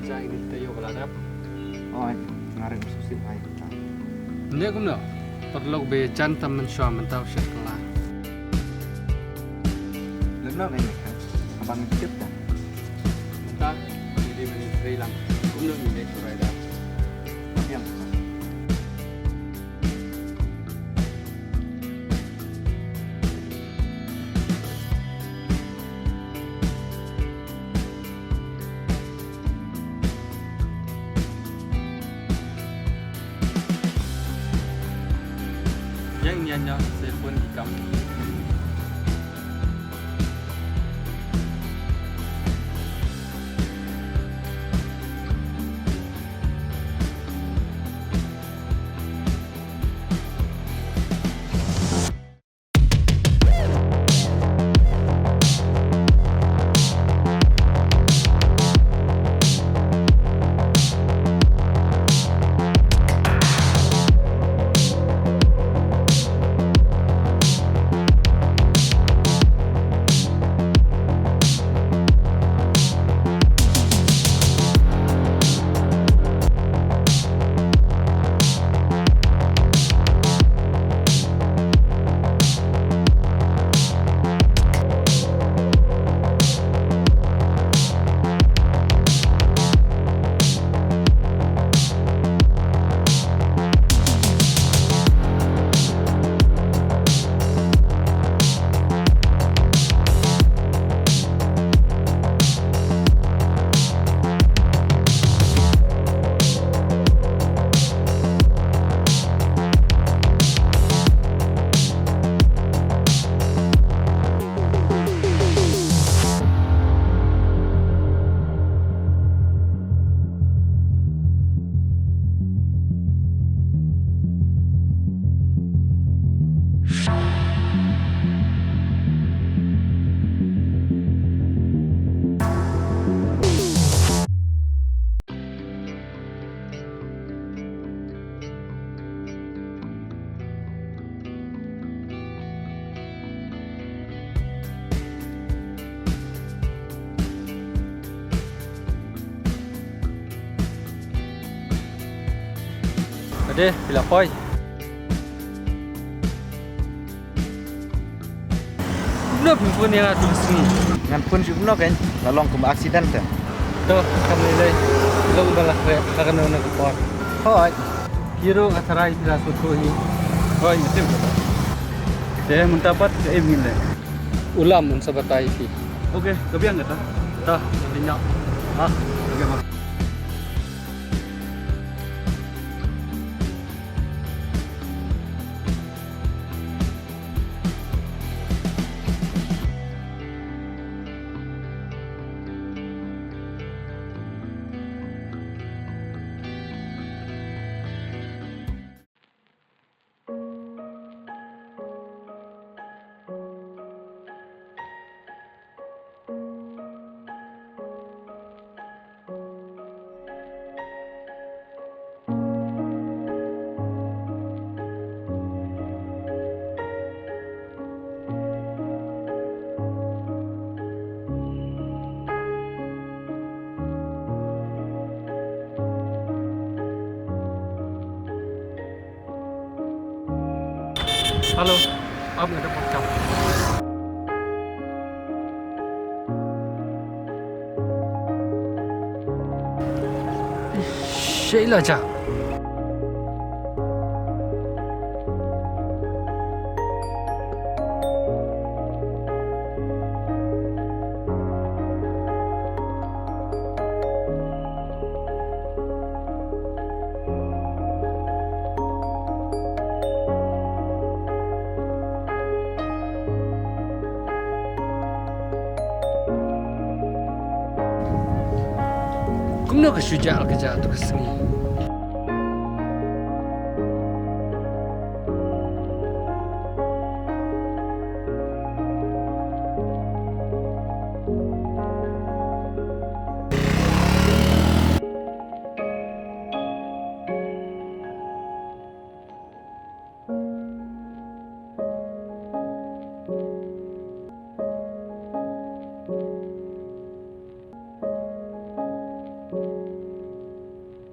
aja ini tayo baladap. Oh, ngarik susit ay. Hindi ko na. Perlu be janta mensua mentau sekolah. Lemno kay kan. Abang cip ta. Mentah jadi menteri lang. Kumno ni surai dah. Yang yang nyanyi telepon di kampung. Ade, bila poi. Belum pun yang tulis ni. ngan pun jumno kan lalong ke accident ta. Tu kami leh. Belum balas karena nak pot. Hoi. Kiro atarai bila suatu ni. Hoi mesti betul. Saya mendapat keiming leh. Ulam unsabatai ki. Okey, kebiang kata. Dah, minyak. Ah, okey mas. Halo, apa ada podcast? Sheila Jah. Kumno ke syuja'al kerja tu kesini.